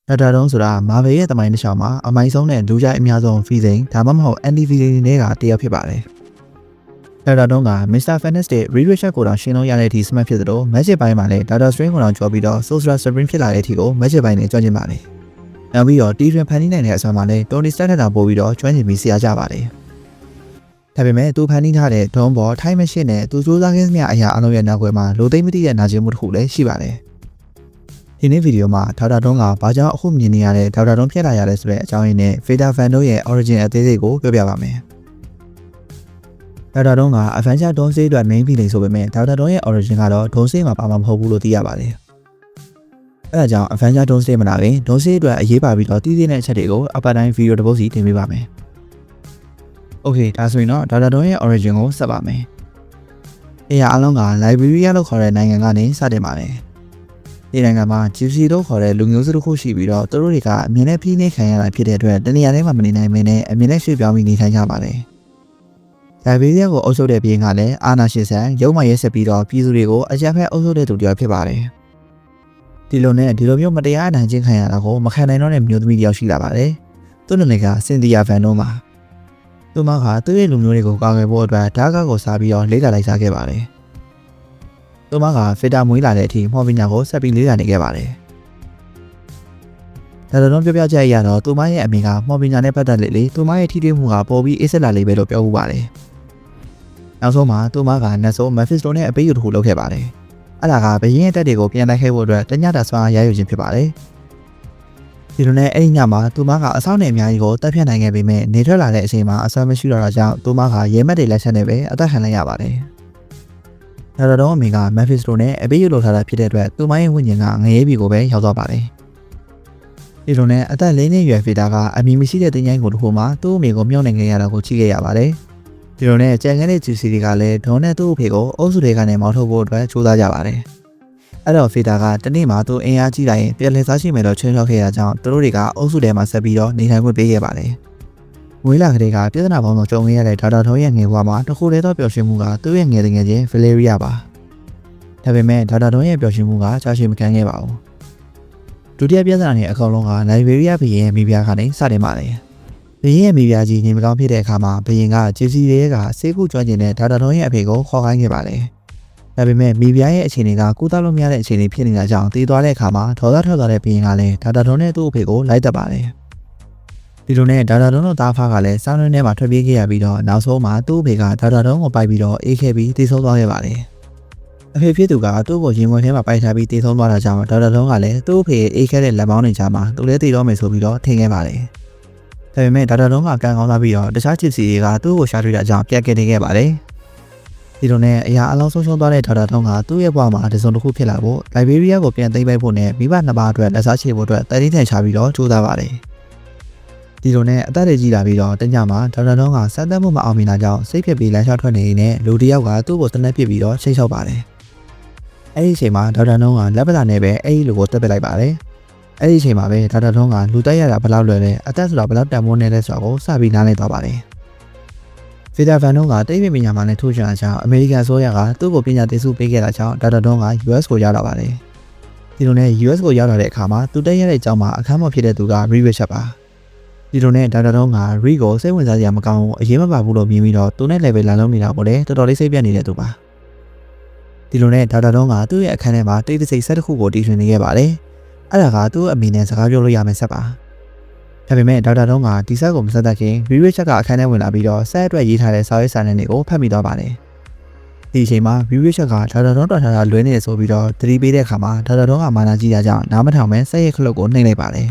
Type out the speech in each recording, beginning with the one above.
ဒေါက်တာတုံးဆိုတာမာဗယ်ရဲ့တမိုင်းတစ်လျှောက်မှာအမိုင်းဆုံးတဲ့လူကြိုက်အများဆုံးဗီဇိန်ဒါမှမဟုတ် anti villain တွေကတယောက်ဖြစ်ပါတယ်။ဒေါက်တာတုံးက Mr. Fantastic Reed Richards ကိုတော့ရှင်းလို့ရတဲ့အထိစမှတ်ဖြစ်သလို Magic ဘိုင်းမှာလည်း Doctor Strange ကိုတော့ကြော်ပြီးတော့ Sorcerer Supreme ဖြစ်လာတဲ့အထိကို Magic ဘိုင်းနဲ့ကြွကျင်ပါတယ်။နောက်ပြီးတော့ T-Train ဖန်တီးနိုင်တဲ့အစွမ်းမှာလည်း Tony Stark ထက်ပိုပြီးတော့ကျွမ်းကျင်ပြီးဆရာကြပါတယ်။ဒါပေမဲ့သူဖန်တီးထားတဲ့ Dawn Ball Time Machine နဲ့သူစူးစမ်းခင်းစမြအရာအလုံးရဲ့နောက်ွယ်မှာလိုသိမ့်မသိတဲ့နာကျင်မှုတစ်ခုလည်းရှိပါတယ်။ဒီနေ့ဗီဒီယိုမှာဒေါက်တာတုံးကဘာကြောင့်အခုမြင်နေရတဲ့ဒေါက်တာတုံးဖြစ်လာရလဲဆိုတဲ့အကြောင်းရင်းနဲ့ Veda Fan တို့ရဲ့ origin အသေးစိတ်ကိုပြောပြပါမယ်။ဒေါက်တာတုံးက Avenger ဒုံးဆေးအတွက် main villain ဆိုပေမဲ့ဒေါက်တာတုံးရဲ့ origin ကတော့ဒုံးဆေးမှာပါမှာမဟုတ်ဘူးလို့သိရပါတယ်။အဲဒါကြောင့် Avenger ဒုံးဆေးမလာခင်ဒုံးဆေးအတွက်အရေးပါပြီးတော့တည်တဲ့အချက်တွေကိုအပတ်တိုင်းဗီဒီယိုတစ်ပုဒ်စီတင်ပေးပါမယ်။ Okay ဒါဆိုရင်တော့ဒေါက်တာတုံးရဲ့ origin ကိုဆက်ပါမယ်။အရာအလုံးက Liberia လို့ခေါ်တဲ့နိုင်ငံကနေစတင်ပါတယ်။ဒီနိုင်ငံမှာ Gypsy တို့ခေါ်တဲ့လူမျိုးစုတစ်ခုရှိပြီးတော့သူတို့တွေကအမြင်နဲ့ဖိနှိပ်ခံရတာဖြစ်တဲ့အတွက်တနေရာတိုင်းမှာမနေနိုင်မင်းနဲ့အမြင်နဲ့ရွှေ့ပြောင်းပြီးနေထိုင်ကြပါတယ်။ဒါဗီဒီယိုကိုအုပ်ချုပ်တဲ့ဘီရင်ကလည်းအာနာရှင်ဆန်ရုံးမရဲဆက်ပြီးတော့ပြည်သူတွေကိုအကြမ်းဖက်အုပ်ချုပ်တဲ့သူတယောက်ဖြစ်ပါတယ်။ဒီလိုမျိုးမတရားအနိုင်ကျင့်ခံရတာကိုမခံနိုင်တော့တဲ့မျိုးသမီးတယောက်ရှိလာပါတယ်။သူ့နာမည်က Cynthia Van တို့မှာသူမကသူ့ရဲ့လူမျိုးတွေကိုကာကွယ်ဖို့အတွက်ဓာတ်ကားကိုစားပြီးတော့လေးလာလိုက်စားခဲ့ပါတယ်။သူမကဖီတာမွေးလာတဲ့အထိမော်ပညာကိုဆက်ပြီးလေ့လာနေခဲ့ပါတယ်။ဒါတော့ပြောပြချက်အရတော့သူမရဲ့အမေကမော်ပညာနဲ့ပတ်သက်လေသူမရဲ့ထိတွေ့မှုကပေါ်ပြီးအေးဆက်လာလေပဲလို့ပြောဦးပါတယ်။နောက်ဆုံးမှာသူမကနတ်ဆိုး Mephisto နဲ့အပေးယူတစ်ခုလုပ်ခဲ့ပါတယ်။အဲ့ဒါကဘယင်းရဲ့တက်တွေကိုပြန်လိုက်ခဲ့ဖို့အတွက်တညတာစွာရယူခြင်းဖြစ်ပါတယ်။ဒီလိုနဲ့အဲ့ဒီညမှာသူမကအဆောက်နဲ့အများကြီးကိုတက်ဖြတ်နိုင်ခဲ့ပေမဲ့နေထွက်လာတဲ့အချိန်မှာအစွမ်းမရှိတော့တာကြောင့်သူမကရဲမက်တွေလက်ချက်နဲ့ပဲအသက်ခံလိုက်ရပါတယ်။ဒါတော့အမေက Mephisto နဲ့အပေးယူလုပ်ထားတာဖြစ်တဲ့အတွက်သူမရဲ့ဝိညာဉ်ကငရဲပြည်ကိုပဲရောက်သွားပါတယ်။ဒီလိုနဲ့အသက်၄နှစ်ရွယ်ဖီတာကအမည်မရှိတဲ့တင်းချိုင်းကိုတစ်ခုမှသူ့အမေကိုမြှောက်နိုင်ခဲ့ရတာကိုကြည့်ခဲ့ရပါတယ်။ဒီလိုနဲ့ကြံခဲ့တဲ့ GC တွေကလည်းဒေါ်နဲ့သူ့အဖေကိုအုပ်စုတွေကနေမောင်းထုတ်ဖို့အတွက်ကြိုးစားကြပါတယ်။အဲ့တော့ဖီတာကတနေ့မှသူအင်အားကြီးလာရင်ပြန်လည်စားရှိမယ်လို့ချွင်းချောက်ခဲ့ရကြောင်းသူတို့တွေကအုပ်စုထဲမှာဆက်ပြီးတော့နေထိုင်ခွင့်ပေးခဲ့ပါတယ်။မွေးလာကလေးကပြဿနာပေါင်းစုံကြုံခဲ့ရတဲ့ဒေါက်တာထုံးရဲ့ငယ်ဘဝမှာတစ်ခုတည်းသောပျော်ရွှင်မှုကသူ့ရဲ့ငယ်တငယ်ချင်း Valeria ပါ။ဒါပေမဲ့ဒေါက်တာထုံးရဲ့ပျော်ရွှင်မှုကကြာရှည်မခံခဲ့ပါဘူး။ဒုတိယပြဿနာနဲ့အကောင်လုံးက Liberia ဘီရင်ရဲ့မိဖုရားကနေစတင်ပါတယ်။ဘီရင်ရဲ့မိဖုရားကြီးနေမကောင်းဖြစ်တဲ့အခါမှာဘီရင်က GC တွေကဆေးကုကျွမ်းကျင်တဲ့ဒေါက်တာထုံးရဲ့အဖေကိုခေါ်ခိုင်းခဲ့ပါတယ်။ဒါပေမဲ့မိဖုရားရဲ့အခြေအနေကကုသလို့မရတဲ့အခြေအနေဖြစ်နေတာကြောင့်တည်သွားတဲ့အခါမှာဒေါ်လာထွက်သွားတဲ့ဘီရင်ကလည်းဒေါက်တာထုံးနဲ့သူ့အဖေကိုလိုက်တက်ပါတယ်။ဒီလိုနဲ့ဒေါက်တာတုံးတို့သားဖားကလည်းစောင်းနှင်းထဲမှာထွက်ပြေးခဲ့ရပြီးတော့နောက်ဆုံးမှာသူ့အဖေကဒေါက်တာတုံးကိုပိုက်ပြီးတော့အေးခဲ့ပြီးတည်ဆုံးသွားခဲ့ပါတယ်။အဖေဖြစ်သူကသူ့ကိုရင်ဝင်ထဲမှာပိုက်ထားပြီးတည်ဆုံးသွားတာကြောင့်ဒေါက်တာတုံးကလည်းသူ့အဖေအေးခဲ့တဲ့လက်မောင်းတွေကြားမှာသူလည်းတည်တော့မယ်ဆိုပြီးတော့ထင်ခဲ့ပါတယ်။ဒါပေမဲ့ဒေါက်တာတုံးကကံကောင်းသွားပြီးတော့တခြားချစ်စီတွေကသူ့ကိုရှာတွေ့တာကြောင့်ပြတ်ခဲ့နေခဲ့ပါတယ်။ဒီလိုနဲ့အရာအလုံးဆုံးရှုံးသွားတဲ့ဒေါက်တာတုံးကသူ့ရဲ့ဘဝမှာတစုံတစ်ခုဖြစ်လာဖို့ Liberia ကိုပြန်သိမ်းပိုက်ဖို့နဲ့မိဘနှစ်ပါးအတွက်လက်စားချေဖို့အတွက်တည်တည်ထန်ချပြီးတော့ကြိုးစားပါတယ်။ဒီလိုနဲ့အသက်တွေကြီးလာပြီးတော့တညမှာဒေါက်တာတုံးကစမ်းသပ်မှုမအောင်မြင်တာကြောင့်စိတ်ဖြစ်ပြီးလမ်းလျှောက်ထွက်နေနေလူတစ်ယောက်ကသူ့ကိုတနက်ပစ်ပြီးတော့ချိတ်ချောက်ပါတယ်။အဲ့ဒီအချိန်မှာဒေါက်တာတုံးကလက်ပလာနဲ့ပဲအဲ့ဒီလူကိုတက်ပစ်လိုက်ပါတယ်။အဲ့ဒီအချိန်မှာပဲဒေါက်တာတုံးကလူတိုက်ရတာဘယ်လောက်လွယ်လဲအသက်ဆိုတာဘယ်လောက်တန်ဖိုးနေလဲဆိုတာကိုစပြီးနားလည်သွားပါတယ်။ဖီတာဗန်တုံးကတိတ်ပညာမှာနဲ့ထိုးချင်တာကြောင့်အမေရိကန်ဆိုရကသူ့ကိုပညာသင်ဆုပေးခဲ့တာကြောင့်ဒေါက်တာတုံးက US ကိုရောက်လာပါတယ်။ဒီလိုနဲ့ US ကိုရောက်လာတဲ့အခါမှာသူတက်ရတဲ့အကြောင်းမှာအခန်းမဖြစ်တဲ့သူက Reed Richards ပါ။ဒီလိုနဲ့ဒေါက်တာတုံးက Reed ကိုစိတ်ဝင်စားစရာမကောင်းဘူးအရေးမပါဘူးလို့မြင်ပြီးတော့သူနဲ့ level လာလုံးနေတာကိုလည်းတော်တော်လေးစိတ်ပြတ်နေတဲ့သူပါဒီလိုနဲ့ဒေါက်တာတုံးကသူ့ရဲ့အခန်းထဲမှာတိတ်တဆိတ်ဆက်တစ်ခုကိုတီထွင်နေခဲ့ပါတယ်အဲ့ဒါကသူ့အမေနဲ့စကားပြောလို့ရမယ်ဆက်ပါဒါပေမဲ့ဒေါက်တာတုံးကဒီဆက်ကိုမဆက်တတ်ခင် Reed Richards ကအခန်းထဲဝင်လာပြီးတော့ဆက်အတွက်ရေးထားတဲ့စာရွက်စာတမ်းတွေကိုဖတ်မိသွားပါတယ်ဒီအချိန်မှာ Reed Richards ကဒေါက်တာတုံးတော်ထားတာလွဲနေတယ်ဆိုပြီးတော့သတိပေးတဲ့အခါမှာဒေါက်တာတုံးကမာနာကြီးတာကြောင့်နားမထောင်ပဲဆက်ရဲ့ခလုတ်ကိုနှိမ့်လိုက်ပါတယ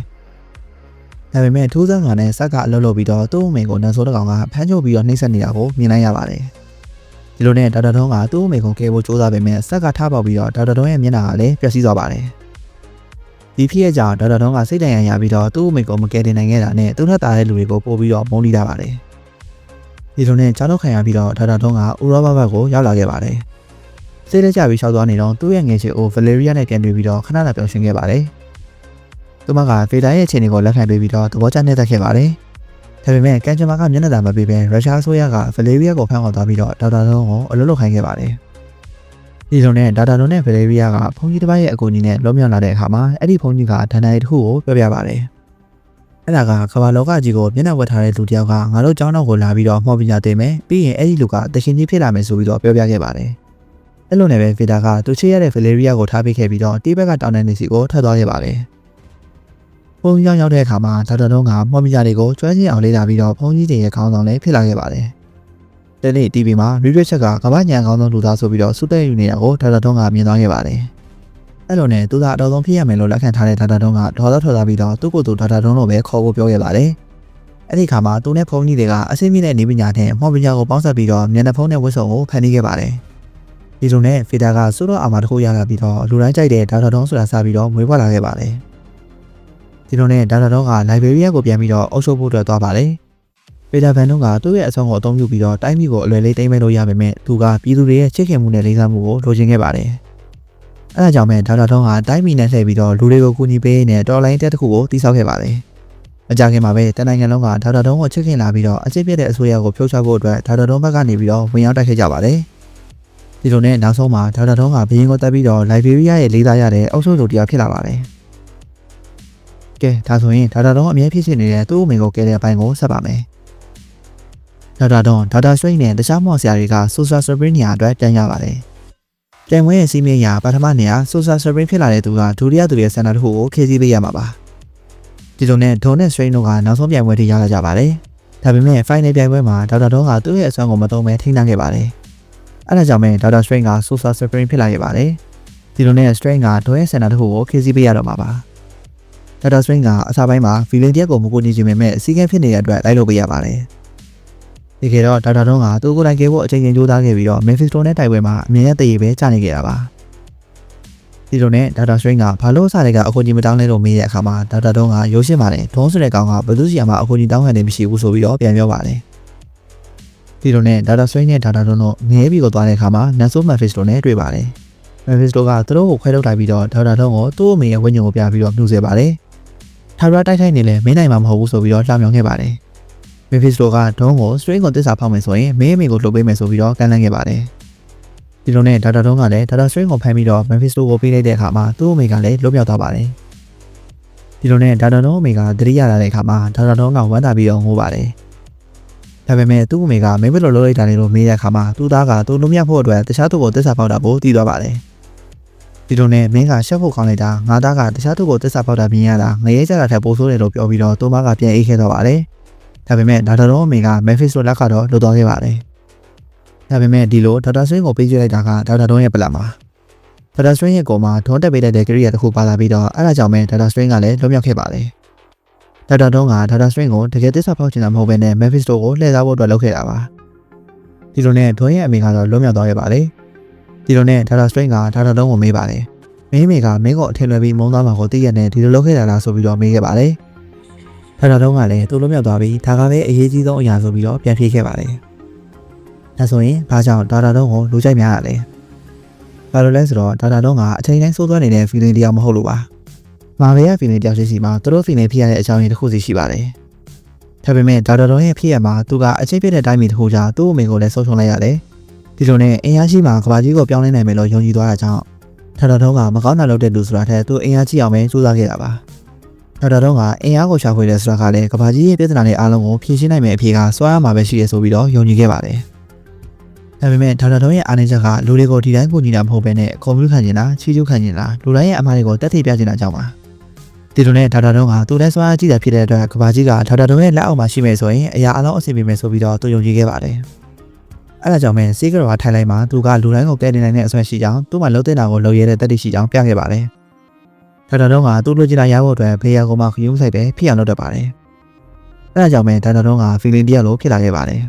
်ဒါပေမဲ့ထိုးစမ်းကနဲ့စက်ကအလုပ်လုပ်ပြီးတော့သူ့အမေကိုနန်းဆိုးတကောင်ကဖမ်းချုပ်ပြီးတော့နှိမ့်ဆက်နေတာကိုမြင်လိုက်ရပါတယ်ဒီလိုနဲ့ဒေါက်တာတုံးကသူ့အမေကိုကယ်ဖို့ကြိုးစားပေမဲ့စက်ကထားပေါက်ပြီးတော့ဒေါက်တာတုံးရဲ့မျက်နှာကလည်းပျက်စီးသွားပါတယ်ဒီဖြစ်ရကြောင့်ဒေါက်တာတုံးကစိတ်တန်ရရပြီးတော့သူ့အမေကိုမကယ်တင်နိုင်ခဲ့တာနဲ့သူ့ထက်သားတဲ့လူတွေကိုပို့ပြီးတော့မုန်းလိတာပါတယ်ဒီလိုနဲ့ကြောက်ခံရပြီးတော့ဒေါက်တာတုံးကဥရောပဘက်ကိုရောက်လာခဲ့ပါတယ်စိတ်လက်ကျပြီးရှောက်သွားနေတော့သူ့ရဲ့ငယ်ချစ်အို Valeria နဲ့ပြန်တွေ့ပြီးတော့ခဏပျော်ရွှင်ခဲ့ပါတယ်သူမကဖေတာရဲ့အခြေအနေကိုလက်ခံပေးပြီးတော့သဘောကျနေတတ်ခဲ့ပါတယ်။ဒါပေမဲ့ကန်ချမာကမျက်နှာသာမပေးဘဲရုရှားအစိုးရက Valeria ကိုဖမ်းခေါ်သွားပြီးတော့ဒေါက်တာတုံးကိုအလုပ်လုပ်ခိုင်းခဲ့ပါတယ်။ ဒီလိုနဲ့ဒေါက်တာတော်နဲ့ဗလေရီယာကဖုန်းကြီးတစ်ပတ်ရဲ့အကူအညီနဲ့လွတ်မြောက်လာတဲ့အခါမှာအဲ့ဒီဖုန်းကြီးကဒဏ္ဍာရီတစ်ခုကိုပြောပြပါတယ်အဲ့ဒါကကမ္ဘာလောကကြီးကိုမျက်နှာဝက်ထားတဲ့လူတစ်ယောက်ကငါတို့ကျောင်းတော်ကိုလာပြီးတော့မှော်ပညာသင်မယ်ပြီးရင်အဲ့ဒီလူကတရှင်ကြီးဖြစ်လာမယ်ဆိုပြီးတော့ပြောပြခဲ့ပါတယ်အဲ့လိုနဲ့ပဲဗီတာကသူချစ်ရတဲ့ဗလေရီယာကိုထားပေးခဲ့ပြီးတော့တီးဘက်ကတောင်းတနေစီကိုထွက်သွားခဲ့ပါတယ်ဖုန်းရောက်တဲ့အခါမှာဒေါက်တာတော်ကမှော်ပညာတွေကိုကျွမ်းကျင်အောင်လေ့လာပြီးတော့ဖုန်းကြီးတွေရဲ့ခေါင်းဆောင်လည်းဖြစ်လာခဲ့ပါတယ်ဒီနေ့ TV မှာရီရစ်ချက်ကကမ္ဘာ့ညံကောင်းဆုံးလူသားဆိုပြီးတော့စုတဲ့ယူနေတာကိုဒေါက်တာတော်ကမြင်သွားခဲ့ပါတယ်အဲ့လိုနဲ့သူကအတော်ဆုံးဖြစ်ရမယ်လို့လက်ခံထားတဲ့ဒေါက်တာတော်ကဒေါ်တော်ထွက်သွားပြီးတော့သူ့ကိုယ်သူဒေါက်တာတော်လို့ပဲခေါ်ဖို့ပြောခဲ့ပါတယ်အဲ့ဒီခါမှာသူနဲ့ဖုန်းကြီးတွေကအစိမ့်မြင့်တဲ့နေပညာနဲ့မှော်ပညာကိုပေါင်းစပ်ပြီးတော့မျက်နှာဖုံးနဲ့ဝတ်စုံကိုဖန်တီးခဲ့ပါတယ်ဒီလိုနဲ့ဖီတာကစိုးတော့အာမတစ်ခုရလာပြီးတော့လူတိုင်းကြိုက်တဲ့ဒေါက်တာတော်ဆိုတာစပြီးတော့မွေးဖွားလာခဲ့ပါတယ်ဒီလိုနဲ့ဒေါက်တာတော်ကလိုက်ဘရေရီယာကိုပြန်ပြီးတော့အုပ်ချုပ်ဖို့အတွက်သွားပါတယ်ပီတာဗန်တို့ကသူ့ရဲ့အဆောင်ကိုအသုံးပြုပြီးတော့တိုင်းပြည်ကိုအလွယ်လေးတိမ့်မဲ့လို့ရပေမဲ့သူကပြည်သူတွေရဲ့ချစ်ခင်မှုနဲ့လေးစားမှုကိုလိုချင်ခဲ့ပါတယ်အဲဒါကြောင့်ပဲဒေါက်တာတော်ကတိုင်းပြည်နဲ့လှည့်ပြီးတော့လူတွေကိုကူညီပေးနေတဲ့တော်လိုင်းတက်တစ်ခုကိုတည်ဆောက်ခဲ့ပါတယ်မကြခင်မှာပဲတနိုင်ငံလုံးကဒေါက်တာတော်ကိုချစ်ခင်လာပြီးတော့အကျင့်ပြည့်တဲ့အစိုးရကိုဖျောက်ချဖို့အတွက်ဒေါက်တာတော်ဘက်ကနေပြီးတော့ဝင်ရောက်တိုက်ခဲ့ကြပါတယ်ဒီလိုနဲ့နောက်ဆုံးမှာဒေါက်တာတော်ကဘရင်ကိုတက်ပြီးတော့လိုက်ဘရေရီယာရဲ့လေးစားရတဲ့အုပ်ချုပ်သူတရားဖြစ်လာပါတယ်ကဲဒါဆိုရင်ဒေါက်တာတော်အမြဲဖြစ်ရှိနေတဲ့သူ့အမေကိုကဲတဲ့အပိုင်းကိုဆက်ပါမယ်ဒေါက်တာတော်ဒေါက်တာစရိတ်နဲ့တခြားမော်ဆရာတွေကဆိုဆာဆပရင်းနေရာအတွက်တန်းရပါတယ်။ပြန်ပွဲရဲ့စီးမင်းရာပထမနေရာဆိုဆာဆပရင်းဖြစ်လာတဲ့သူကဒုတိယသူရဲ့စံနာတစ်ခုကိုခေစီးပေးရမှာပါ။ဒီလိုနဲ့ဒေါ်နဲ့စရိတ်တို့ကနောက်ဆုံးပြိုင်ပွဲထိရလာကြပါတယ်။ဒါပေမဲ့ final ပြိုင်ပွဲမှာဒေါက်တာတော်ကသူ့ရဲ့အစွမ်းကိုမသုံးဘဲထိန်းသိမ်းခဲ့ပါတယ်။အဲဒါကြောင့်ပဲဒေါက်တာစရိတ်ကဆိုဆာဆပရင်းဖြစ်လာခဲ့ပါတယ်။ဒီလိုနဲ့စရိတ်ကဒေါ်ရဲ့စံနာတစ်ခုကိုခေစီးပေးရတော့မှာပါ။ဒေါက်တာစရိတ်ကအစားပိုင်းမှာဗီလင်တရက်ကိုမကူညီချင်ပေမဲ့အစည်းအဝေးဖြစ်နေတဲ့အတွက်လိုက်လုပ်ပေးရပါတယ်။ဒီခေတ်တော့ဒေါက်တာတော်ကသူ့ကိုယ်တိုင်ကဲဖို့အချိန်ချင်းကြိုးစားခဲ့ပြီးတော့မက်ဖစ်စတိုနဲ့တိုက်ပွဲမှာအမြင်နဲ့တည်ရပဲကြာနေခဲ့တာပါဒီလိုနဲ့ဒေါက်တာစရိတ်ကဘာလို့အစားတွေကအကူအညီမတောင်းလဲလို့မေးတဲ့အခါမှာဒေါက်တာတော်ကရိုးရှင်းပါတယ်ဒုံးဆိုတဲ့ကောင်ကဘယ်သူစီမှာအကူအညီတောင်းခံနေမရှိဘူးဆိုပြီးတော့ပြန်ပြောပါတယ်ဒီလိုနဲ့ဒေါက်တာစရိတ်နဲ့ဒေါက်တာတော်တို့ငဲပြီးကိုသွားတဲ့အခါမှာနန်ဆိုမက်ဖစ်စတိုနဲ့တွေ့ပါတယ်မက်ဖစ်စတိုကသူတို့ကိုခွဲထုတ်လိုက်ပြီးတော့ဒေါက်တာတော်ကိုသူ့အမေရဲ့ဝိညာဉ်ကိုပြပြီးတော့နှူးစေပါတယ်ထာဝရတိုက်ခိုက်နေလဲမင်းနိုင်မှာမဟုတ်ဘူးဆိုပြီးတော့လှောင်မြောင်ခဲ့ပါတယ်မက်ဖစ်စတိုကဒုံးကိုစထရင်းကိုတစ္ဆာဖောက်မယ်ဆိုရင်မင်းအမေကိုလှုပ်ပေးမယ်ဆိုပြီးတော့ကန့်လန့်ခဲ့ပါတယ်ဒီလိုနဲ့ဒေါက်တာဒုံးကလည်းဒေါက်တာစထရင်းကိုဖမ်းပြီးတော့မက်ဖစ်စတိုကိုပေးလိုက်တဲ့အခါမှာသူ့အမေကလည်းလွတ်မြောက်သွားပါတယ်ဒီလိုနဲ့ဒေါက်တာဒုံးအမေကသတိရလာတဲ့အခါမှာဒေါက်တာဒုံးကဝမ်းသာပြီးတော့ငိုးပါတယ်ဒါပေမဲ့သူ့အမေကမင်းဘယ်လိုလုပ်လိုက်တာလဲလို့မေးတဲ့အခါမှာသူ့သားကသူ့လွတ်မြောက်ဖို့အတွက်တခြားသူ့ကိုတစ္ဆာဖောက်တာကိုသိသွားပါတယ်ဒီလိုနဲ့မင်းကရှက်ဖို့ကောင်းလိုက်တာငါသားကတခြားသူ့ကိုတစ္ဆာဖောက်တာမြင်ရတာငရဲကြတာထက်ပိုဆိုးတယ်လို့ပြောပြီးတော့သူ့မကပြန်အေးခဲ့တော့ပါတယ်ဒါပေမဲ့ဒေါက်တာတော်အမေကမက်ဖစ်စတိုလက်ကတော့လွတ်သွားခဲ့ပါတယ်ဒါပေမဲ့ဒီလိုဒေါက်တာစရင်းကိုပေးချလိုက်တာကဒေါက်တာတော်ရဲ့ပလက်မှာဒေါက်တာစရင်းရဲ့ကိုမှာဒွန်းတက်ပေးတဲ့ကရိယာတစ်ခုပါလာပြီးတော့အဲဒါကြောင့်ပဲဒေါက်တာစရင်းကလည်းလွတ်မြောက်ခဲ့ပါတယ်ဒေါက်တာတော်ကဒေါက်တာစရင်းကိုတကယ်တစ္ဆာဖောက်ချင်တာမဟုတ်ဘဲနဲ့မက်ဖစ်စတိုကိုလှည့်စားဖို့အတွက်လုပ်ခဲ့တာပါဒီလိုနဲ့ဒွန်းရဲ့အမေကတော့လွတ်မြောက်သွားခဲ့ပါတယ်ဒီလိုနဲ့ဒေါက်တာစရင်းကဒေါက်တာတော်ကိုမေးပါတယ်မင်းမေကမင်းကိုအထင်လွယ်ပြီးမုန်းသားမှာကိုသိရတဲ့ဒီလိုလုပ်ခဲ့တာလားဆိုပြီးတော့မေးခဲ့ပါတယ်ဒေါက်တာတော်ကလည်းသူ့လွတ်မြောက်သွားပြီးဒါကပဲအရေးကြီးဆုံးအရာဆိုပြီးတော့ပြန်ဖြေခဲ့ပါတယ်ဒါဆိုရင်ဘာကြောင့်ဒေါက်တာတော်ကိုလူကြိုက်များရလဲဘာလို့လဲဆိုတော့ဒေါက်တာတော်ကအချိန်တိုင်းစိုးသွမ်းနေတဲ့ feeling တရားမဟုတ်လို့ပါမာဗယ်ရဲ့ feeling တရားရှိမှသူတို့ feeling ဖြစ်ရတဲ့အကြောင်းရင်းတစ်ခုစီရှိပါတယ်ဒါပေမဲ့ဒေါက်တာတော်ရဲ့ဖြစ်ရမှာသူကအချိန်ပြည့်တဲ့တိုင်းပြည်တစ်ခုကြာသူ့အမေကိုလည်းဆုံးရှုံးလိုက်ရတယ်ဒီလိုနဲ့အင်အားရှိမှကဘာကြီးကိုပြောင်းလဲနိုင်မယ်လို့ယုံကြည်သွားတာကြောင့်ဒေါက်တာတော်ကမကောင်းတာလုပ်တဲ့လူဆိုတာထက်သူအင်အားကြီးအောင်ပဲစူးစမ်းခဲ့တာပါဒေါက်တာတော်ကအင်အားကိုရှာဖွေတယ်ဆိုတာကလည်းကဘာကြီးရဲ့ပြဿနာတွေအားလုံးကိုဖြေရှင်းနိုင်မယ့်အဖြေကစွာရမှာပဲရှိရဆိုပြီးတော့ယုံကြည်ခဲ့ပါတယ်ဒါပေမဲ့ဒေါက်တာတော်ရဲ့အားနည်းချက်ကလူတွေကိုဒီတိုင်းကိုညီတာမဟုတ်ဘဲနဲ့ကွန်ပျူတာခံနေတာချီးကျူးခံနေတာလူတိုင်းရဲ့အမှားတွေကိုတက်ထိပြချင်တာကြောင့်ပါဒီလိုနဲ့ဒေါက်တာတော်ကသူလည်းစွာကြည့်တာဖြစ်တဲ့အတွက်ကဘာကြီးကဒေါက်တာတော်ရဲ့လက်အောက်မှာရှိမယ်ဆိုရင်အရာအလုံးအဆင်ပြေမယ်ဆိုပြီးတော့သူယုံကြည်ခဲ့ပါတယ်အဲဒါကြောင့်ပဲစီးကရောထိုင်လိုက်မှာသူကလူတိုင်းကိုကဲတင်နိုင်တဲ့အစွမ်းရှိကြောင်းသူ့မှာလှုပ်တဲ့တာကိုလှုပ်ရတဲ့တက်တိရှိကြောင်းပြခဲ့ပါတယ်ဒေါက်တာတော်ကသူ့လူကြီးလာရဖို့အတွက်ဖေးရကောင်မှခရုံးဆိုင်ပဲဖြစ်အောင်လုပ်တတ်ပါတယ်အဲဒါကြောင့်ပဲဒေါက်တာတော်က feeling တရားလို့ဖြစ်လာခဲ့ပါတယ်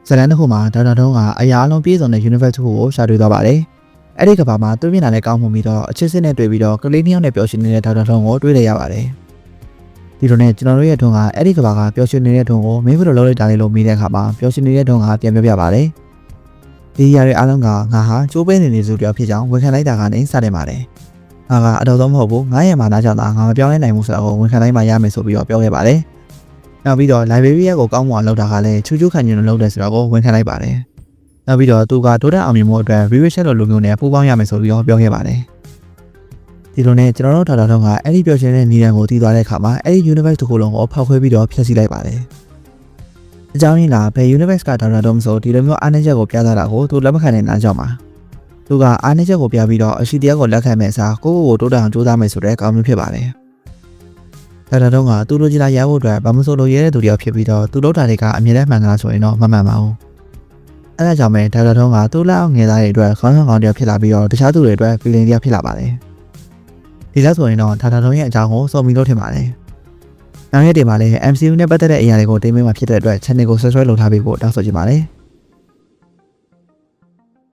ဇလန်တစ်ခုမှာဒေါက်တာတော်ကအရာအလုံးပြည့်စုံတဲ့ universe ကိုရှာတွေ့သွားပါတယ်အဲ့ဒီကဘာမှာသူ့မျက်နှာနဲ့ကောင်းမှုပြီးတော့အချစ်စစ်နဲ့တွေ့ပြီးတော့ကလေးနှစ်ယောက်နဲ့ပျော်ရွှင်နေတဲ့ဒေါက်တာတော်ကိုတွေ့ရပါတယ်ဒီလိုနဲ့ကျွန်တော်တို့ရဲ့ထွန်းကအဲ့ဒီကဘာကပျော်ရွှင်နေတဲ့ထွန်းကိုမင်းဘယ်လိုလုပ်လိုက်တာလဲလို့မေးတဲ့အခါမှာပျော်ရွှင်နေတဲ့ထွန်းကပြန်ပြောပြပါတယ်ဒီຢာတွေအားလုံးကငါဟာကျိုးပေးနေစုတယောက်ဖြစ်ကြောင်းဝန်ခံလိုက်တာကနေစတင်ပါတယ်ငါကအတော်ဆုံးမဟုတ်ဘူးငါရဲ့မာနာကြောင့်သာငါမပြောင်းလဲနိုင်ဘူးဆိုတာကိုဝန်ခံလိုက်မှရမယ်ဆိုပြီးတော့ပြောခဲ့ပါတယ်နောက်ပြီးတော့ library ကိုကောင်းမွန်အောင်လုပ်တာကလည်းချူချူခံကျင်လို့လုပ်တယ်ဆိုတော့ကိုဝန်ခံလိုက်ပါတယ် နောက်ပြီးတော့သူကဒိုးတက်အောင်မြင်မှုအတွက် revision လိုမျိုးနဲ့ပူးပေါင်းရမယ်ဆိုပြီးတော့ပြောခဲ့ပါတယ်ဒီလိုနဲ့ကျွန်တော်တို့ဒေါက်တာထုံးကအဲ့ဒီပြောရှင်တဲ့နီလန်ကိုတည်သွားတဲ့အခါမှာအဲ့ဒီ universe တစ်ခုလုံးကိုဖောက်ခွဲပြီးတော့ဖျက်ဆီးလိုက်ပါတယ်အကြောင်းရင်းလားဘယ် universe ကဒေါက်တာထုံးဆိုဒီလိုမျိုးအားနည်းချက်ကိုပြသတာကိုသူလက်မခံနိုင်တဲ့ကြောင့်ပါသူကအားနည်းချက်ကိုပြပြီးတော့အရှိတရားကိုလက်ခံမဲ့အစားကိုယ့်ကိုယ်ကိုတိုးတက်အောင်ကြိုးစားမယ်ဆိုတဲ့ကောင်းမျိုးဖြစ်ပါတယ်ဒေါက်တာထုံးကသူလိုချင်တာရဖို့အတွက်ဘာမှမဆိုလိုရတဲ့သူတယောက်ဖြစ်ပြီးတော့သူလုပ်တာတွေကအမြဲတမ်းမှန်သလားဆိုရင်တော့မမှန်ပါဘူးအဲဒါကြောင့်ပဲဒေါက်တာထုံးကသူ့လက်အောက်ငယ်သားတွေအတွက်ခေါင်းဆောင်ကောင်းတယောက်ဖြစ်လာပြီးတော့တခြားသူတွေအတွက် feeling တယောက်ဖြစ်လာပါတယ်ဒီလောက်ဆိုရင်တော့ဒေါက်တာထုံးရဲ့အကြောင်းကိုစုံပြီးလို့ထင်ပါတယ်နောက်ရက်တွေမှာလည်း MCU နဲ့ပတ်သက်တဲ့အရာတွေကိုတင်ပြမှာဖြစ်တဲ့အတွက် channel ကို subscribe လုပ်ထားပေးဖို့တောင်းဆိုချင်ပါတယ်